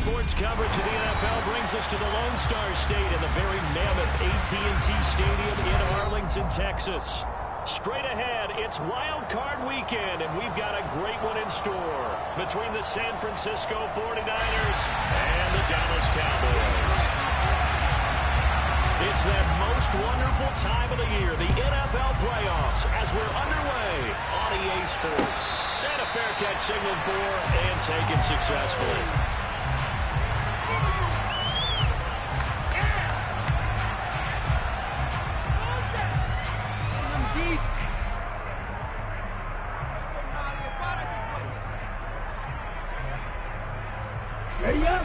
sports coverage of the NFL brings us to the Lone Star State in the very mammoth AT&T Stadium in Arlington, Texas. Straight ahead, it's Wild Card Weekend, and we've got a great one in store between the San Francisco 49ers and the Dallas Cowboys. It's that most wonderful time of the year, the NFL playoffs, as we're underway on EA Sports. And a fair catch signaled for and taken successfully. Ready up?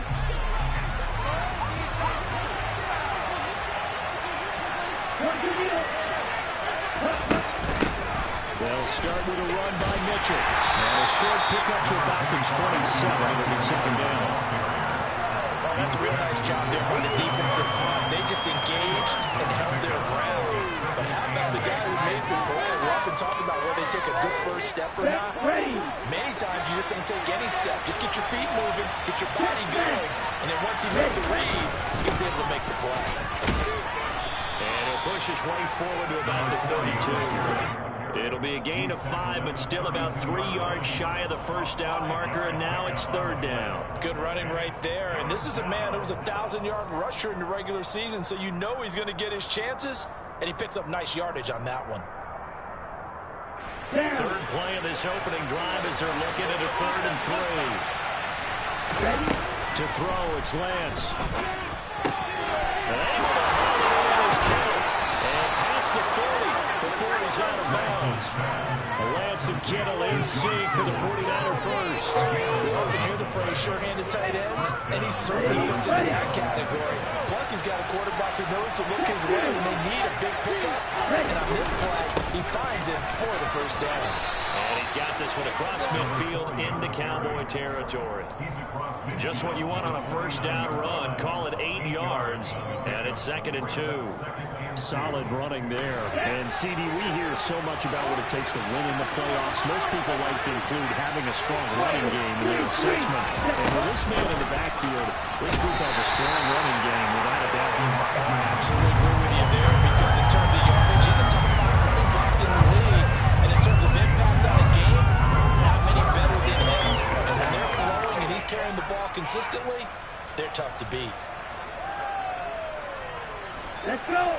They'll start with a run by Mitchell. And a short pickup to about the 27. It'll be second down. Well, that's a real nice job there by the defensive front. They just engaged and held their ground. But how about the guy who made the play? We often talk about whether they take a good first step or not. Many times you just don't take any step. Just get your feet moving, get your body going, and then once he made the read, he was able to make the play. And he'll push his way forward to about the 32. It'll be a gain of 5, but still about 3 yards shy of the first down marker, and now it's third down. Good running right there, and this is a man who was a 1,000-yard rusher in the regular season, so you know he's going to get his chances, and he picks up nice yardage on that one. Third play of this opening drive as they're looking at a 3rd and 3. To throw, it's Lance. And able to hold on his count. And past the 40 before he's out of bounds. Lance and Kittle in sync for the 49er first. We often hear the phrase sure-handed tight ends, and he certainly fits into that category. Plus, he's got a quarterback who knows to look his way when they need a big pickup. And on this play, he finds him for the first down. And he's got this one across midfield into Cowboy territory. Just what you want on a first down run. Call it 8 yards, and it's 2nd and 2. Solid running there. And, CD, we hear so much about what it takes to win in the playoffs. Most people like to include having a strong running game in their assessment. And with this man in the backfield, this group has a strong running game without a doubt. I absolutely agree with you there because in terms of yardage, he's a top 5 running back in the league. And in terms of impact on a game, not many better than him. And when they're flowing and he's carrying the ball consistently, they're tough to beat. Let's go.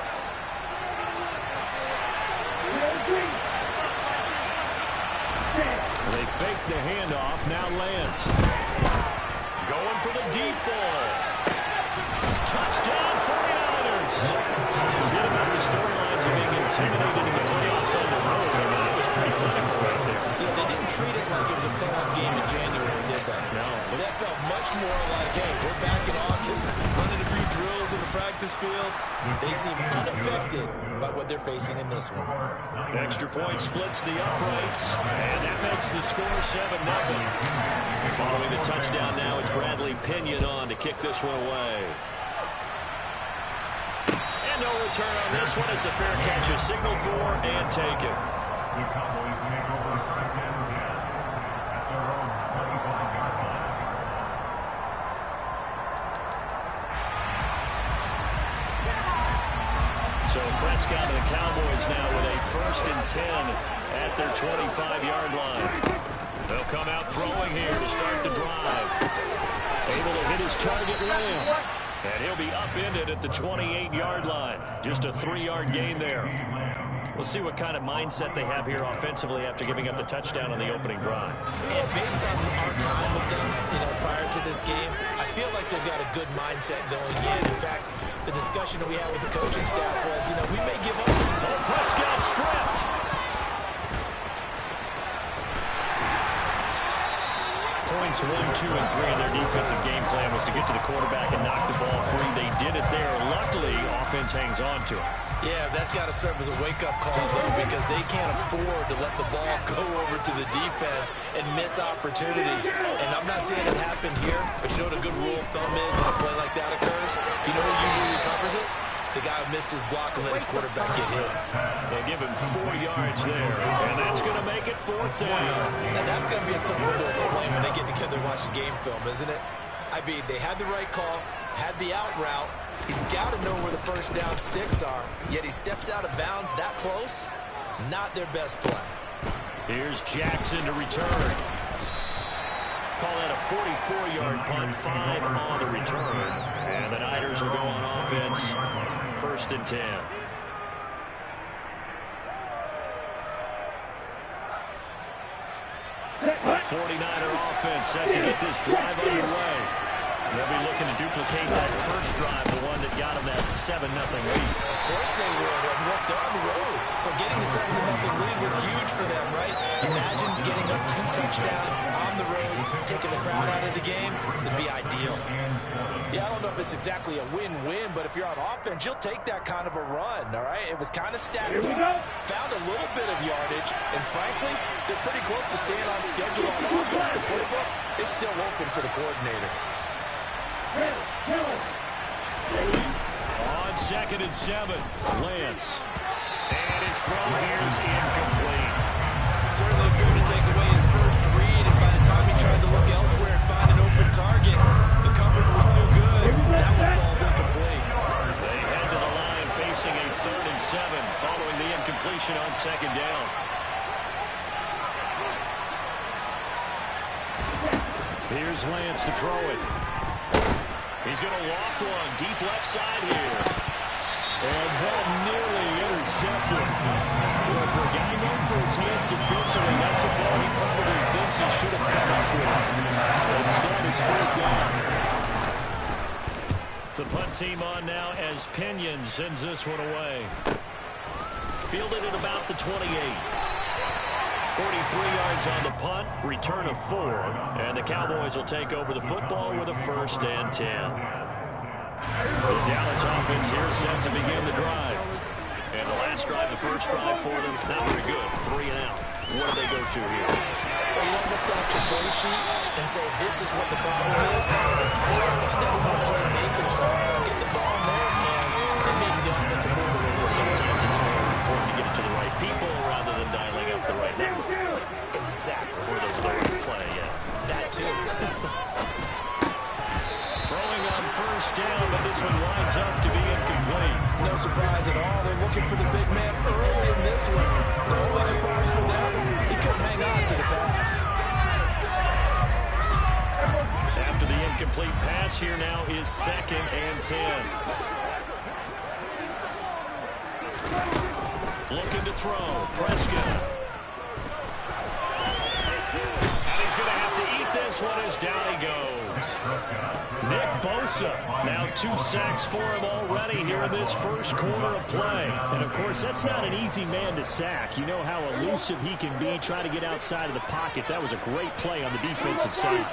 They fake the handoff. Now Lance. Going for the deep ball. Touchdown 49ers. Forget about the storylines of being intimidated in the playoffs on the road. I mean, that was pretty clinical right there. Yeah, they didn't treat it like it was a playoff game in January, did they? No. That felt much more like, hey, we're back in August, running a few drills in the practice field. They seem unaffected by what they're facing in this one. Extra point splits the uprights, and that makes the score 7-0. Following the touchdown now, it's Bradley Pinion on to kick this one away. And no return on this one as the fair catch is signaled for and taken. The Cowboys make over the first down at their own 25-yard line. So Prescott and the Cowboys now with a 1st and 10 at their 25-yard line. They'll come out throwing here to start the drive. Able to hit his target Lamb. And he'll be upended at the 28-yard line. Just a 3-yard gain there. We'll see what kind of mindset they have here offensively after giving up the touchdown on the opening drive. And based on our time with them, prior to this game, I feel like they've got a good mindset going in. In fact, the discussion that we had with the coaching staff was, we may give up some. Oh, Prescott stripped. Points 1, 2, and 3 in their defensive game plan was to get to the quarterback and knock the ball free. They did it there. Luckily, offense hangs on to it. Yeah, that's got to serve as a wake-up call, though, because they can't afford to let the ball go over to the defense and miss opportunities. And I'm not saying it happened here, but you know what a good rule of thumb is when a play like that occurs? You know who usually recovers it? The guy who missed his block and let his quarterback get hit. They'll give him 4 yards there, and that's going to make it 4th down. And that's going to be a tough one to explain when they get together and watch the game film, isn't it? I mean, they had the right call, had the out route. He's got to know where the first down sticks are, yet he steps out of bounds that close. Not their best play. Here's Jackson to return. Call that a 44-yard punt, 5 on the return. And the Niners will go on offense, 1st and 10. 49er offense set to get this drive underway. They'll be looking to duplicate that first drive, the one that got them that 7-0 lead. Of course they would. And look, they're on the road. So getting the 7-0 lead was huge for them, right? Imagine getting up 2 touchdowns on the road, taking the crowd out of the game. It'd be ideal. Yeah, I don't know if it's exactly a win-win, but if you're on offense, you'll take that kind of a run, all right? It was kind of stacked up. Found a little bit of yardage, and frankly, they're pretty close to staying on schedule on offense. The playbook is still open for the coordinator. On 2nd and 7, Lance. And his throw here is incomplete. Certainly appeared to take away his first read, and by the time he tried to look elsewhere and find an open target, the coverage was too good. That one falls incomplete. They head to the line facing a 3rd and 7 following the incompletion on 2nd down. Here's Lance to throw it. He's going to loft one deep left side here. And that nearly intercepted. Well, for a guy known for his hands defensively, that's a ball he probably thinks he should have come up with. Instead, it's 4th down. The punt team on now as Pinion sends this one away. Fielded at about the 28. 43 yards on the punt, return of 4, and the Cowboys will take over the football with a 1st and 10. The Dallas offense here set to begin the drive. And the last drive, the first drive for them, not very good, 3 and out. What do they go to here? Well, you don't look at your play sheet and say this is what the problem is. They will find out who the playmakers are, get the ball in their hands, and maybe the offensive move a little bit. Sometimes it's more important to get it to the right people rather than dialing up the right number. Exactly. Or the right play, yeah. That too. Throwing on 1st down, but this one winds up to be incomplete. No surprise at all. They're looking for the big man early in this one. The only surprise for them, he couldn't hang on to the pass. After the incomplete pass, here now is 2nd and 10. Looking to throw. Prescott. And he's going to have to eat this one as down he goes. Nick Bosa, now 2 sacks for him already here in this first quarter of play. And, of course, that's not an easy man to sack. You know how elusive he can be trying to get outside of the pocket. That was a great play on the defensive side.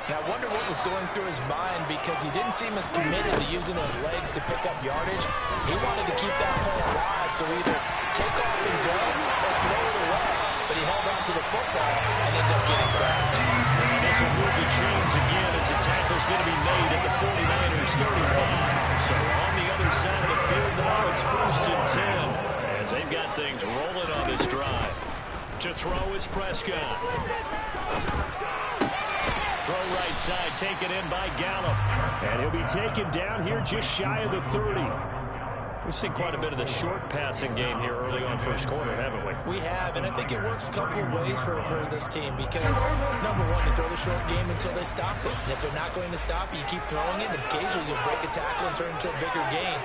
Now, I wonder what was going through his mind because he didn't seem as committed to using his legs to pick up yardage. He wanted to keep that play alive to either take off and go or throw it away. But he held on to the football and ended up getting sacked. And this will move the chains again as the tackle's going to be made at the 49ers 35. So on the other side of the field now, it's 1st and 10 as they've got things rolling on this drive. To throw is Prescott. Throw right side, taken in by Gallup. And he'll be taken down here just shy of the 30. We've seen quite a bit of the short passing game here early on first quarter, haven't we? We have, and I think it works a couple of ways for this team because, number one, you throw the short game until they stop it. And if they're not going to stop it, you keep throwing it, and occasionally you'll break a tackle and turn it into a bigger gain.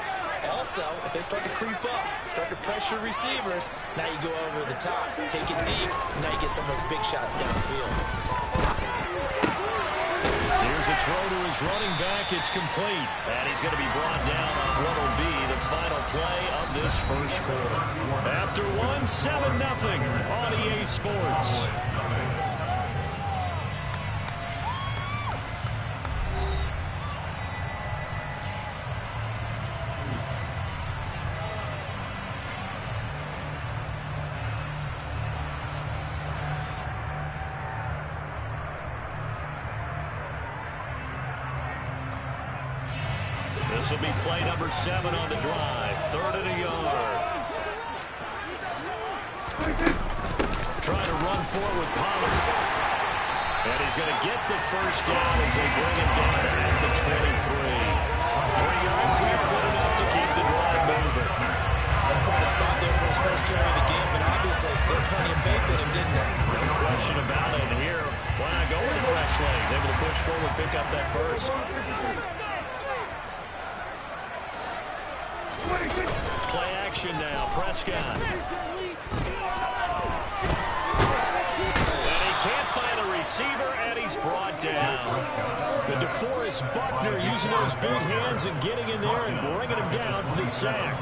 Also, if they start to creep up, start to pressure receivers, now you go over the top, take it deep, and now you get some of those big shots downfield. Here's a throw to his running back. It's complete. And he's going to be brought down on what will be the final play of this first quarter. After 7-0 on EA Sports. This will be play number 7 on the drive. 3rd and a yard. Trying to run forward with Pollard. And he's going to get the first down as they bring him down at the 23. 3 yards here, good enough to keep the drive moving. That's quite a spot there for his first carry of the game, but obviously they had plenty of faith in him, didn't they? No question about it. And here, why not go with the fresh legs? Able to push forward, pick up that first. Play action now, Prescott. And he can't find a receiver, and he's brought down. The DeForest Buckner using those big hands and getting in there and bringing him down for the sack.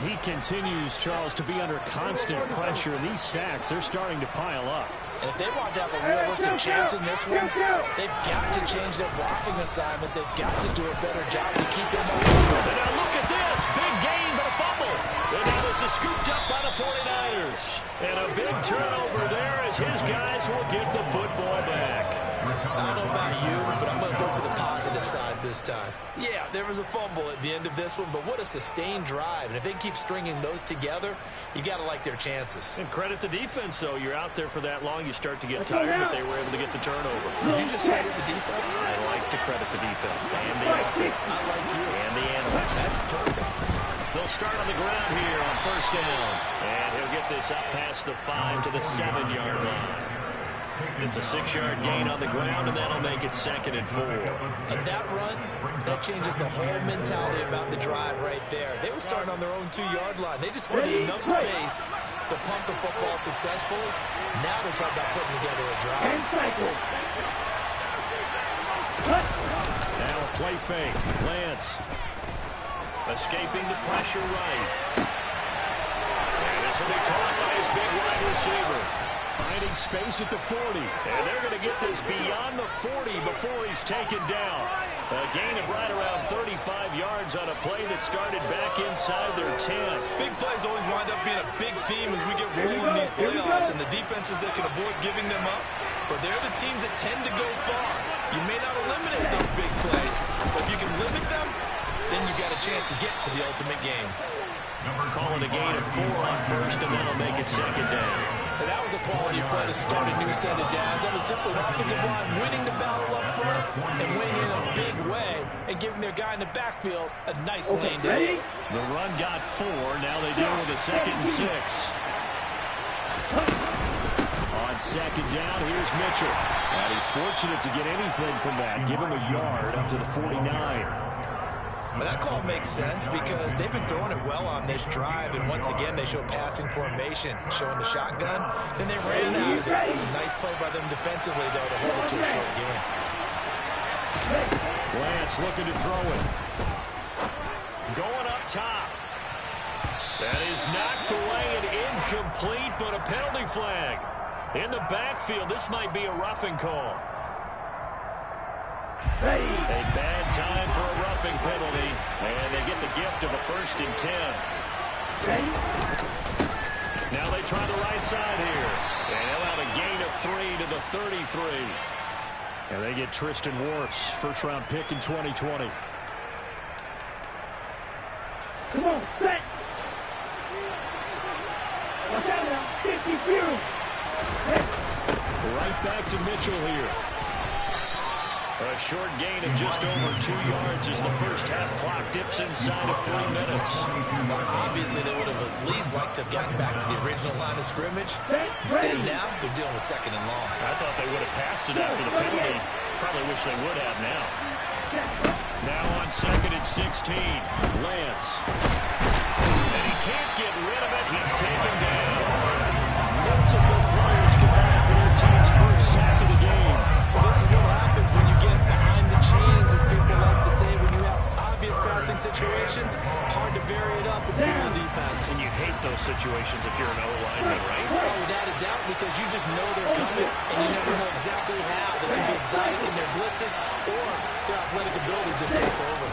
He continues, Charles, to be under constant pressure. These sacks, they're starting to pile up. And if they want to have a realistic chance in this one, they've got to change their blocking assignments. They've got to do a better job to keep him up. And now look at this. Big gain, but a fumble. And now this is scooped up by the 49ers. And a big turnover there as his guys will get the football back. I don't know about you, but I'm going to go to the positive side this time. Yeah, there was a fumble at the end of this one, but what a sustained drive. And if they keep stringing those together, you got to like their chances. And credit the defense, though. You're out there for that long, you start to get tired, but they were able to get the turnover. Did you just credit the defense? I like to credit the defense and the offense. I like you. And the analysts. That's perfect. They'll start on the ground here on first down. And he'll get this up past the 5 to the 7-yard line. It's a 6-yard gain on the ground, and that'll make it 2nd and 4. And that run, that changes the whole mentality about the drive right there. They were starting on their own 2-yard line. They just wanted enough space to pump the football successfully. Now they're talking about putting together a drive. Now a play fake. Lance. Escaping the pressure right. And this will be caught by his big wide receiver. Finding space at the 40. And they're going to get this beyond the 40 before he's taken down. A gain of right around 35 yards on a play that started back inside their 10. Big plays always wind up being a big theme as we get rolling in these playoffs, and the defenses that can avoid giving them up, but they're the teams that tend to go far. You may not eliminate those big plays, but if you can limit them, then you got a chance to get to the ultimate game. Calling a gain of 4 on first, and that'll make it 2nd down. And that was a quality play to start a new set of downs. That was simply an offensive line winning the battle up front and winning in a big way and giving their guy in the backfield a nice lane to hit. The run got 4. Now they deal with a 2nd and 6. On 2nd down, here's Mitchell. And he's fortunate to get anything from that. Give him a yard up to the 49. But that call makes sense because they've been throwing it well on this drive, and once again they show passing formation, showing the shotgun. Then they ran out of it. It was a nice play by them defensively, though, to hold it to a short game. Lance looking to throw it. Going up top. That is knocked away and incomplete, but a penalty flag. In the backfield, this might be a roughing call. A bad time for a roughing penalty, and they get the gift of a 1st and 10. Now they try the right side here, and they'll have a gain of 3 to the 33. And they get Tristan Wirfs, first-round pick in 2020. Come on, set. Watch out now, 50-0. Right back to Mitchell here. A short gain of just over 2 yards as the first half clock dips inside of 3 minutes. Obviously, they would have at least liked to have gotten back to the original line of scrimmage. Instead, now they're dealing with 2nd and long. I thought they would have passed it after the penalty. Probably wish they would have now. Now on 2nd and 16, Lance. And he can't get rid of it. He's taken down. Multiple players combined for their team's first sack of the game. Well, this is what happens when you get behind the chains, as people like to say, when you have obvious passing situations, hard to vary it up and fool the defense. And you hate those situations if you're an O-lineman, right? Oh, without a doubt, because you just know they're coming, and you never know exactly how. They can be exotic in their blitzes, or their athletic ability just takes over.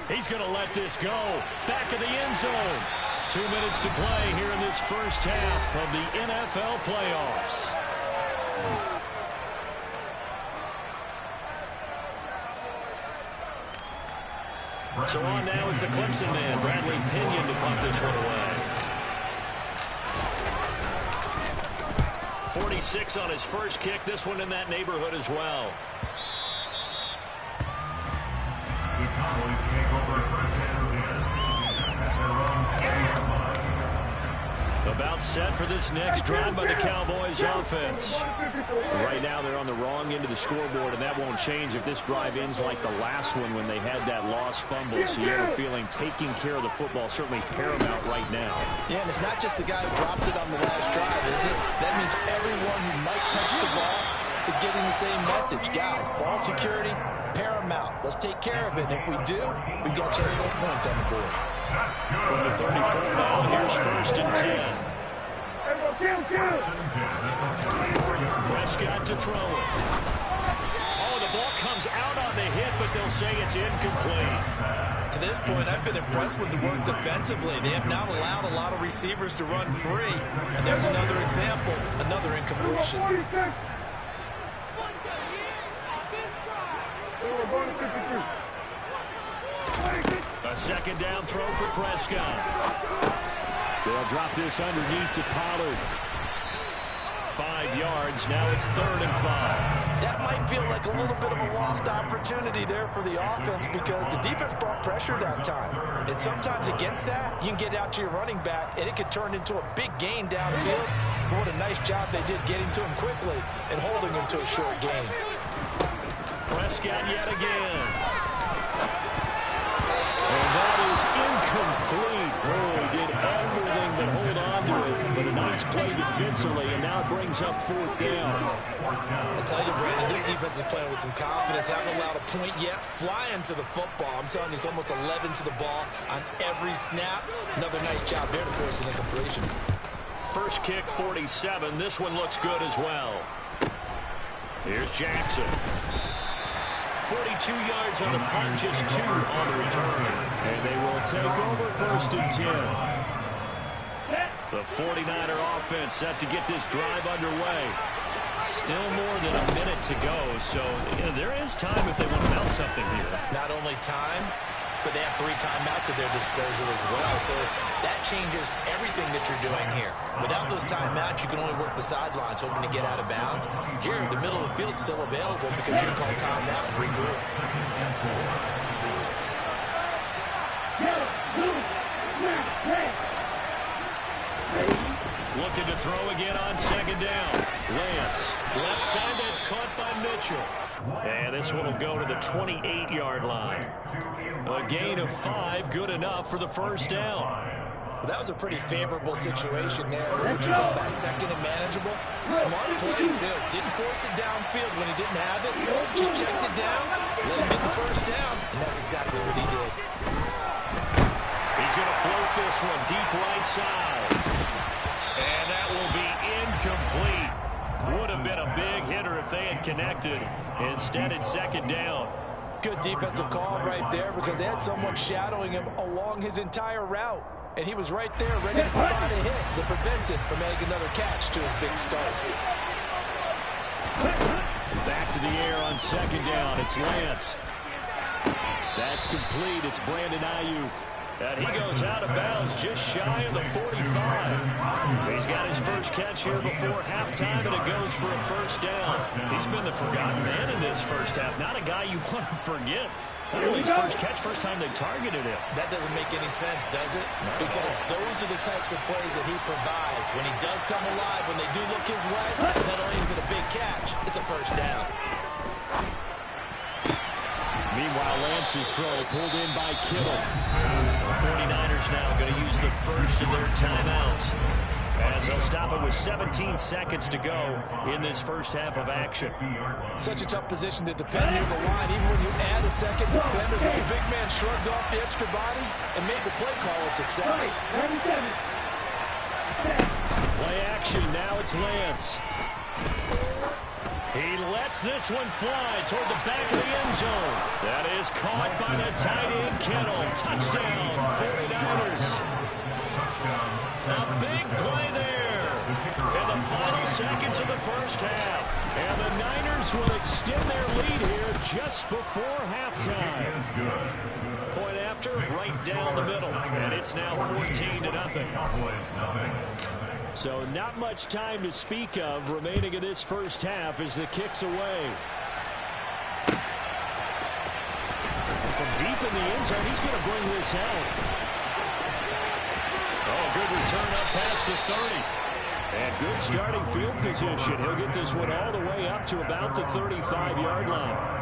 He's going to let this go. Back of the end zone. 2 minutes to play here in this first half of the NFL playoffs. So on now is the Clemson man, Bradley Pinion, to punt this one away. 46 on his first kick. This one in that neighborhood as well. The Cowboys take over first down again at their own 40-yard line. About set for this next drive by the Cowboys offense. Right now they're on the wrong end of the scoreboard, and that won't change if this drive ends like the last one when they had that lost fumble. So you have a feeling taking care of the football certainly paramount right now. Yeah, and it's not just the guy who dropped it on the last drive, is it? That means everyone who might touch the ball is getting the same message. Guys, ball security, paramount. Let's take care of it, and if we do, we've got a chance to put points on the board. From the 34 now, here's 1st and 10. Prescott to throw it. Oh, the ball comes out on the hit, but they'll say it's incomplete. To this point, I've been impressed with the work defensively. They have not allowed a lot of receivers to run free. And there's another example, another incompletion. A 2nd down throw for Prescott. They'll drop this underneath to Pollard. 5 yards. Now it's 3rd and 5. That might feel like a little bit of a lost opportunity there for the offense because the defense brought pressure that time. And sometimes against that, you can get out to your running back, and it could turn into a big gain downfield. But what a nice job they did getting to him quickly and holding him to a short gain. Prescott yet again. And that is incomplete. Oh, he did everything but hold on to it. But a nice play defensively, and now it brings up 4th down. I tell you, Brandon, this defense is playing with some confidence. Haven't allowed a point yet. Flying to the football. I'm telling you, it's almost 11 to the ball on every snap. Another nice job there to force an incompletion. First kick, 47. This one looks good as well. Here's Jackson. 42 yards on the punt, just 2 on the return. And they will take over 1st and 10. The 49er offense set to get this drive underway. Still more than a minute to go, so there is time if they want to mount something here. Not only time, but they have 3 timeouts at their disposal as well. So that changes everything that you're doing here. Without those timeouts, you can only work the sidelines, hoping to get out of bounds. Here, the middle of the field is still available because you can call timeout and regroup. Looking to throw again on 2nd down. Lance, left side, that's caught by Mitchell. And this one will go to the 28-yard line. A gain of 5, good enough for the 1st down. Well, that was a pretty favorable situation there. What would you call that, 2nd and manageable? Smart play, too. Didn't force it downfield when he didn't have it. Just checked it down, let him get the 1st down, and that's exactly what he did. He's going to float this one deep right side. And that will be incomplete. Would have been a big hitter if they had connected. Instead, it's 2nd down. Good defensive call right there because they had someone shadowing him along his entire route. And he was right there ready to provide a hit that prevents him from making another catch to his big start. Back to the air on 2nd down. It's Lance. That's complete. It's Brandon Ayuk. And he goes out of bounds just shy of the 45. He's got his first catch here before halftime, and it goes for a 1st down. He's been the forgotten man in this first half. Not a guy you want to forget. Not only his first catch, first time they targeted him. That doesn't make any sense, does it? Because those are the types of plays that he provides. When he does come alive, when they do look his way, not only is it a big catch, it's a 1st down. Meanwhile, Lance's throw pulled in by Kittle. The 49ers now going to use the first of their timeouts as they'll stop it with 17 seconds to go in this first half of action. Such a tough position to defend near the line. Even when you add a second defender, the big man shrugged off the extra body and made the play call a success. Play action. Now it's Lance. He lets this one fly toward the back of the end zone. That is caught by the tight end, Kittle. Touchdown, 49ers. A big play there in the final seconds of the first half. And the Niners will extend their lead here just before halftime. Point after, right down the middle. And it's now 14-0. So not much time to speak of remaining in this first half as the kick's away. From deep in the end zone, he's going to bring this out. Oh, good return up past the 30. And good starting field position. He'll get this one all the way up to about the 35-yard line.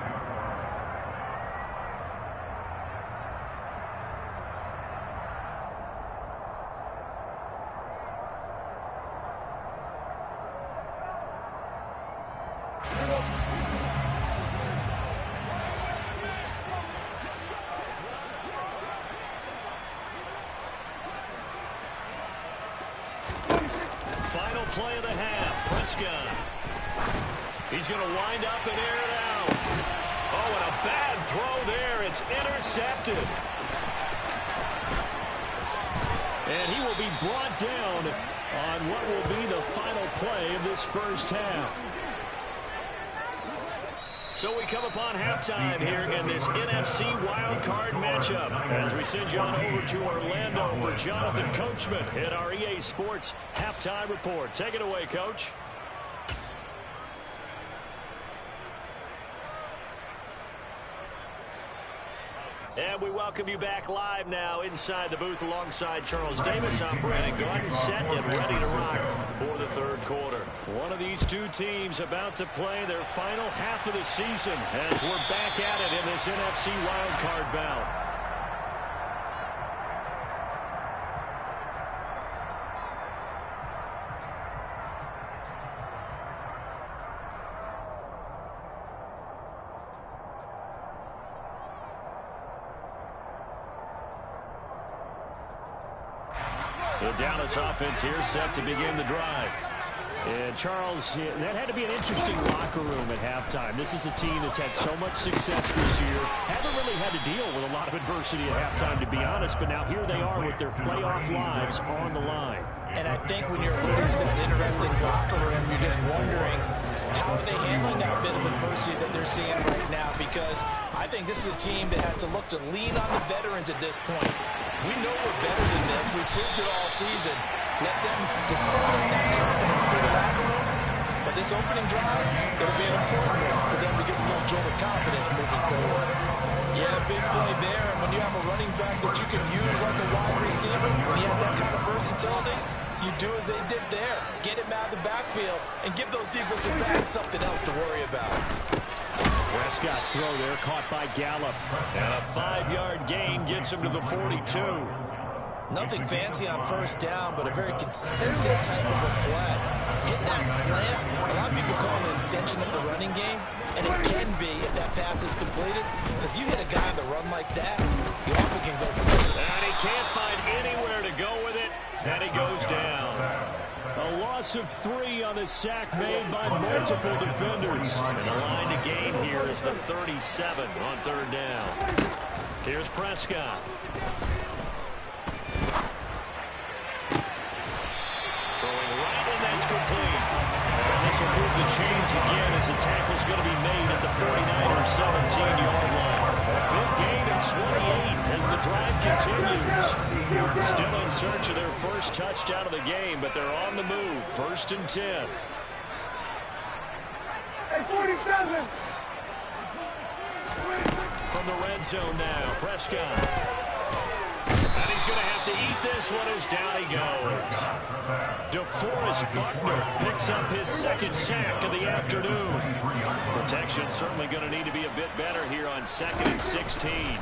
Final play of the half. Prescott. He's going to wind up and air it out. Oh, and a bad throw there. It's intercepted. And he will be brought down on what will be the final play of this first half. So we come upon halftime here in this NFC wildcard matchup as we send you on over to Orlando for Jonathan Coachman at our EA Sports Halftime Report. Take it away, Coach. And we welcome you back live now inside the booth alongside Charles Davis. I'm Brandon Gordon, set and ready to rock for the third quarter. One of these two teams about to play their final half of the season as we're back at it in this NFC wildcard bout. The Dallas offense here set to begin the drive. And Charles, that had to be an interesting locker room at halftime. This is a team that's had so much success this year. Haven't really had to deal with a lot of adversity at halftime, to be honest. But now here they are with their playoff lives on the line. And I think when you're alluding to that interesting locker room, you're just wondering, how are they handling that bit of adversity that they're seeing right now? Because I think this is a team that has to look to lean on the veterans at this point. We know we're better than this. We've proved it all season. Let them disseminate that confidence through the locker room. But this opening drive, it'll be an important one for them to get a little jolt of confidence moving forward. Yeah, big play there. And when you have a running back that you can use like a wide receiver, when he has that kind of versatility, you do as they did there. Get him out of the backfield and give those defensive backs something else to worry about. Prescott's throw there caught by Gallup. And a 5-yard gain gets him to the 42. Nothing fancy on first down, but a very consistent type of a play. Hit that slant. A lot of people call it an extension of the running game, and it can be if that pass is completed, because you hit a guy on the run like that, you often can go for it. And he can't find anywhere to go with it, and he goes down. A loss of 3 on the sack made by multiple defenders. And the line to gain here is the 37 on third down. Here's Prescott. Throwing right, and that's complete. And this will move the chains again as the tackle's going to be made at the 49ers 17-yard line. Big gain of 28 as the drive continues. Still in search of their first touchdown of the game, but they're on the move. 1st and 10. Hey, 47! From the red zone now, Prescott. And he's going to have to eat this one as down he goes. DeForest Buckner picks up his 2nd sack of the afternoon. Protection certainly going to need to be a bit better here on 2nd and 16.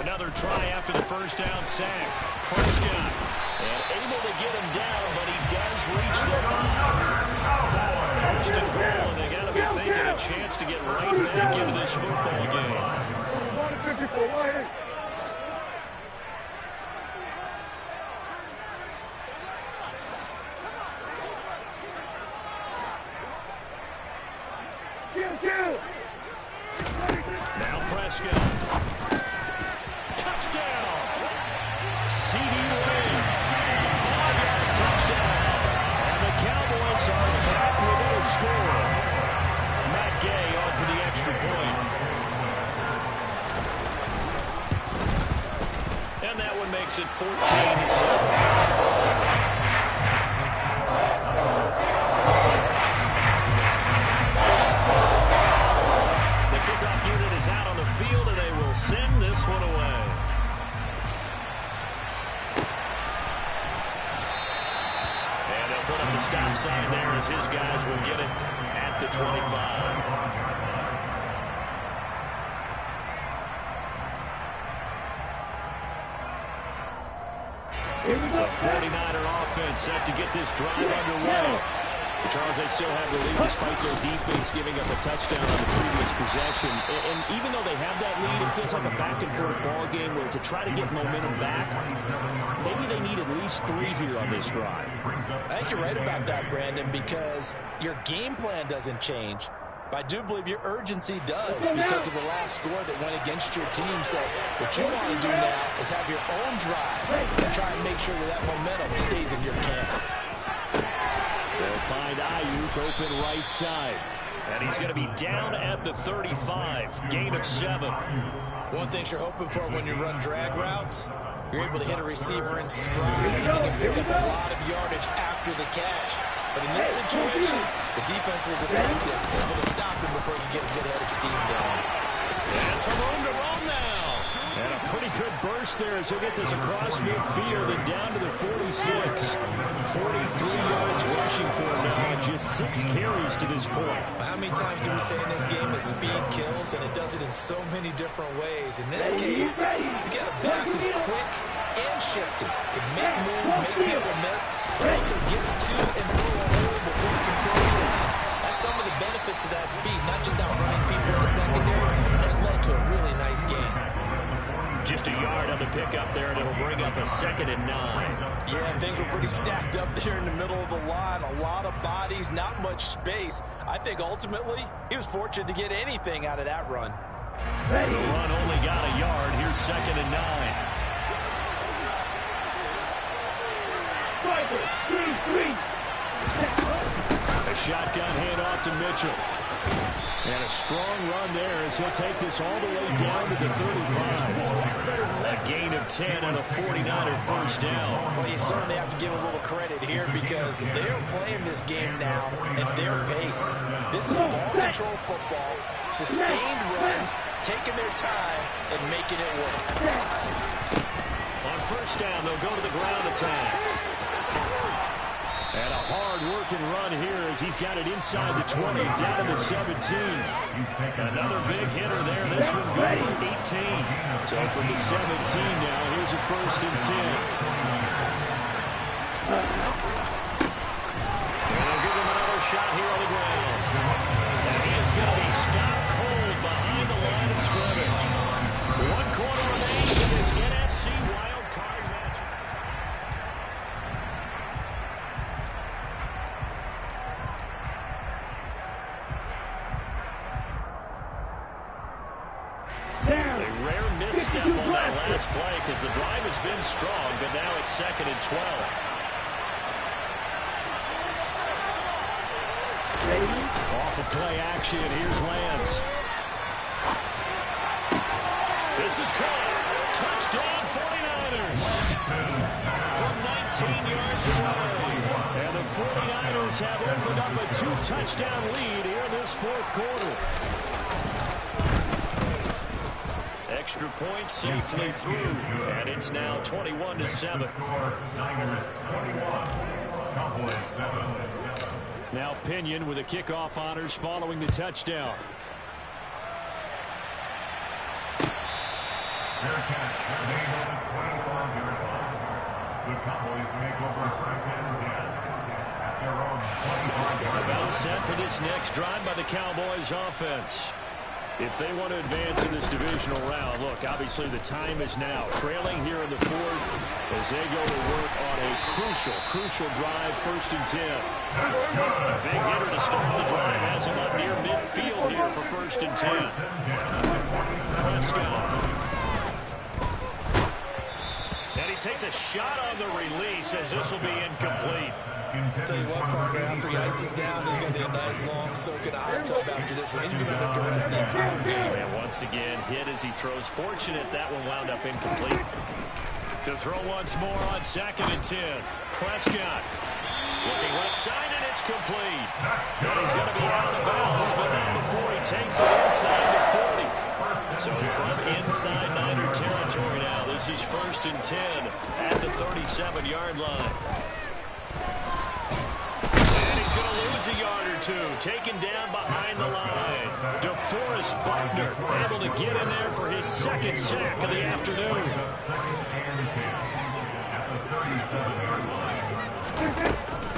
Another try after the first down sack. Prescott and able to get him down, but he does reach the 5. 1st and goal, and they got to be thinking a chance to get right back into this football game. 54, right here. Now Prescott. Touchdown! C.D. Lamb. 5-yard touchdown. And the Cowboys are back within a score. Matt Gay on for the extra point. And that one makes it 14-7. 25. The 49er offense set to get this drive underway. Charles, they still have the lead despite their defense giving up a touchdown on the previous possession. And even though they have that lead, it feels like a back-and-forth ball game where to try to get momentum back, maybe they need at least 3 here on this drive. I think you're right about that, Brandon, because your game plan doesn't change. But I do believe your urgency does because of the last score that went against your team. So what you want to do now is have your own drive and try and make sure that momentum stays in your camp. They'll find Ayuk open right side. And he's going to be down at the 35. Gain of 7. One thing you're hoping for when you run drag routes, you're able to hit a receiver in stride and you can pick up a lot of yardage after the catch. But in this situation, the defense was effective, able to stop him before he could get a good head of steam going. And some room to run now. And a pretty good burst there as he'll get this across midfield and down to the 46. 43 yards rushing for him now and just 6 carries to this point. How many times do we say in this game that speed kills, and it does it in so many different ways? In this case, you got a back who's quick and shifty, can make moves, make people miss, but also gets to and through a hole before he can close down. That's some of the benefits of that speed, not just outrunning people in the secondary. That led to a really nice game. Just a yard on the pickup there, and it'll bring up a 2nd and 9. Yeah, things were pretty stacked up there in the middle of the line. A lot of bodies, not much space. I think ultimately he was fortunate to get anything out of that run. The run only got a yard. Here's 2nd and 9. A shotgun handoff to Mitchell. And a strong run there as he'll take this all the way down to the 35. A gain of 10 and a 49er first down. Well, you certainly have to give a little credit here because they're playing this game now at their pace. This is ball control football, sustained runs, taking their time and making it work. On first down, they'll go to the ground attack. And a hard-working run here as he's got it inside the 20, down to the 17. Another big hitter there. This one good for 18. So from the 17 now, here's a 1st and 10. And they'll give him another shot here on the ground. And he is going to be stopped cold behind the line of scrimmage. 1 quarter remains in this NFC wild card match. A rare misstep on that last play because the drive has been strong, but now it's 2nd and 12. Off of play action, here's Lance. This is caught. Touchdown 49ers. From 19 yards away. And the 49ers have opened up a 2-touchdown lead here in this 4th quarter. Extra point safely through, and it's now 21-7. Now Pinion with the kickoff honors following the touchdown. Fair catch. Made on the 25-yard line. The Cowboys make over 1st and 10 at their own 25-yard line. About set for this next drive by the Cowboys offense. If they want to advance in this divisional round, look, obviously the time is now. Trailing here in the 4th as they go to work on a crucial drive, 1st and 10. Big hitter to start the drive. Has him up near midfield here for 1st and 10. Prescott. And he takes a shot on the release as this will be incomplete. Tell you what, partner, after he ices down, he's going to be a nice long soak in a hot tub after this one. He's been under duress the entire game. And once again, hit as he throws. Fortunate that one wound up incomplete. To throw once more on 2nd and 10. Prescott looking left side, and it's complete. And he's going to be out of bounds, but not before he takes it inside the 40. So from inside Niner territory now, this is 1st and 10 at the 37-yard line. And he's going to lose a yard or two. Taken down behind the line. DeForest Buckner able to get in there for his second sack of the afternoon.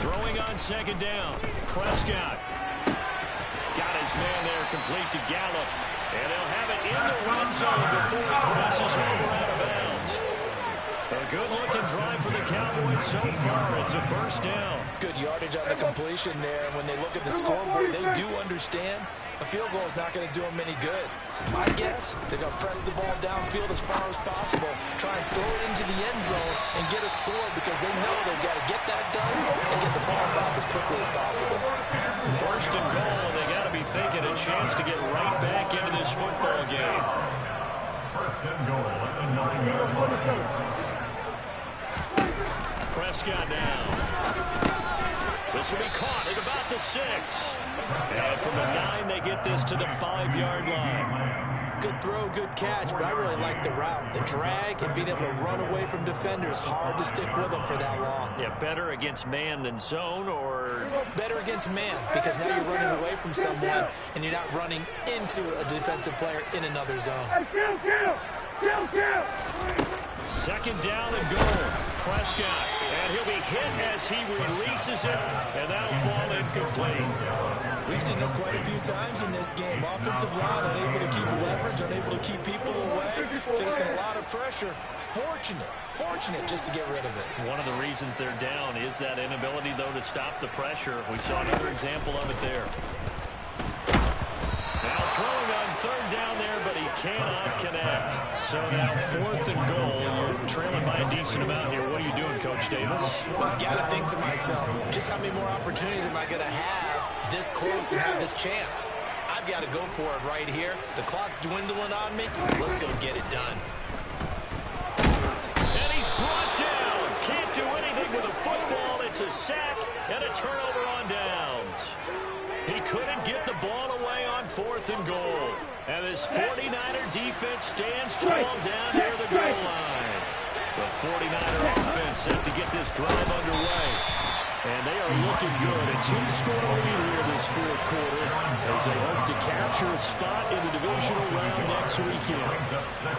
Throwing on second down. Prescott got his man there complete to Gallup. And they'll have it in the red zone before he crosses over out of bounds. A good-looking drive for the Cowboys so far. It's a first down. Good yardage on the completion there. And when they look at the scoreboard, they do understand a field goal is not going to do them any good. My guess, they're going to press the ball downfield as far as possible, try and throw it into the end zone and get a score because they know they've got to get that done and get the ball back as quickly as possible. First and goal, and they got to be thinking a chance to get right back into this football game. First and goal at the 9-yard line. Prescott now. This will be caught at about the 6. And from the 9, they get this to the 5-yard line. Good throw, good catch, but I really like the route. The drag and being able to run away from defenders, hard to stick with them for that long. Yeah, better against man than zone, or? Better against man, because now you're running away from someone and you're not running into a defensive player in another zone. Kill! Second down and goal. Prescott, and he'll be hit as he releases it, and that'll fall incomplete. We've seen this quite a few times in this game. Offensive line unable to keep leverage, unable to keep people away, facing a lot of pressure. Fortunate just to get rid of it. One of the reasons they're down is that inability, though, to stop the pressure. We saw another example of it there. Now throwing on third down there, but he cannot connect. So now 4th and goal. You're trailing by a decent amount here. What are you doing, Coach Davis? Well, I've got to think to myself, just how many more opportunities am I going to have this close and have this chance? I've got to go for it right here. The clock's dwindling on me. Let's go get it done. And he's brought down. Can't do anything with a football. It's a sack and a turnover on downs. He couldn't get the ball away on 4th and goal. And this 49er defense stands tall down near the goal line. The 49er offense set to get this drive underway. And they are looking good. A 2-score lead here this 4th quarter as they hope to capture a spot in the divisional round next weekend.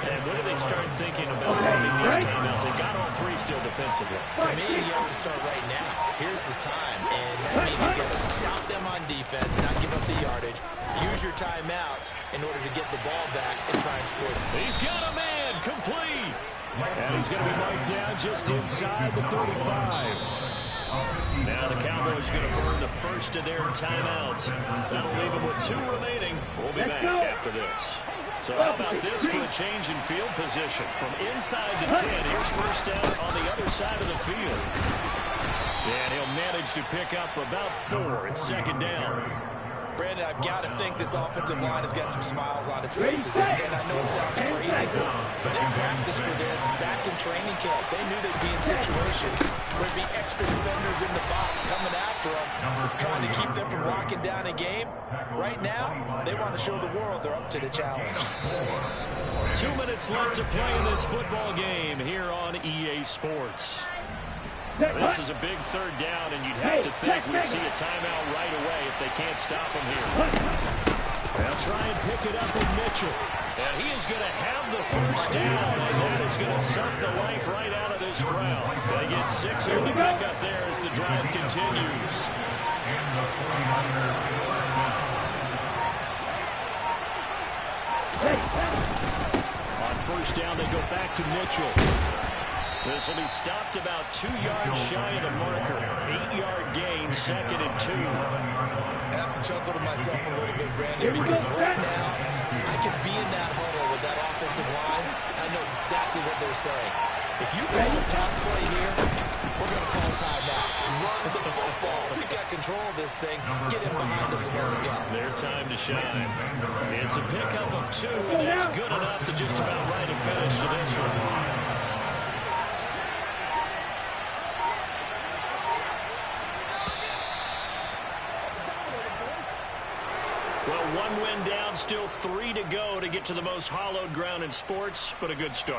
And when do they start thinking about running these timeouts? They've got all 3 still defensively. To me, you have to start right now. Here's the time. And that means you got to stop them on defense, not give up the yardage. Use your timeouts in order to get the ball back and try and score. He's got a man complete. And he's going to be marked down just inside the 35. Now the Cowboys going to burn the first of their timeouts. That'll leave them with 2 remaining. We'll be back after this. So how about this for a change in field position? From inside the 10, here's first down on the other side of the field. And he'll manage to pick up about 4. It's second down. Brandon, I've got to think this offensive line has got some smiles on its faces. And I know it sounds crazy, but they practiced for this back in training camp. They knew they'd be in situations where there'd be extra defenders in the box coming after them, trying to keep them from locking down a game. Right now, they want to show the world they're up to the challenge. 2 minutes left to play in this football game here on EA Sports. This is a big third down, and you'd have to think we'd see a timeout right away if they can't stop him here. They'll try and pick it up with Mitchell. And he is going to have the first down, and that is going to suck the life right out of this crowd. They get 6 on the pickup there as the drive continues. On first down, they go back to Mitchell. This will be stopped about 2 yards shy of the marker. 8-yard gain, second and 2. I have to chuckle to myself a little bit, Brandon, because right now I could be in that huddle with that offensive line, and I know exactly what they're saying. If you call a pass play here, we're going to call a timeout. Run the football. We got control of this thing. Get in behind us and let's go. Their time to shine. It's a pickup of 2, and that's good enough to just about write a finish to this one. Well, 1 win down, still 3 to go to get to the most hallowed ground in sports, but a good start.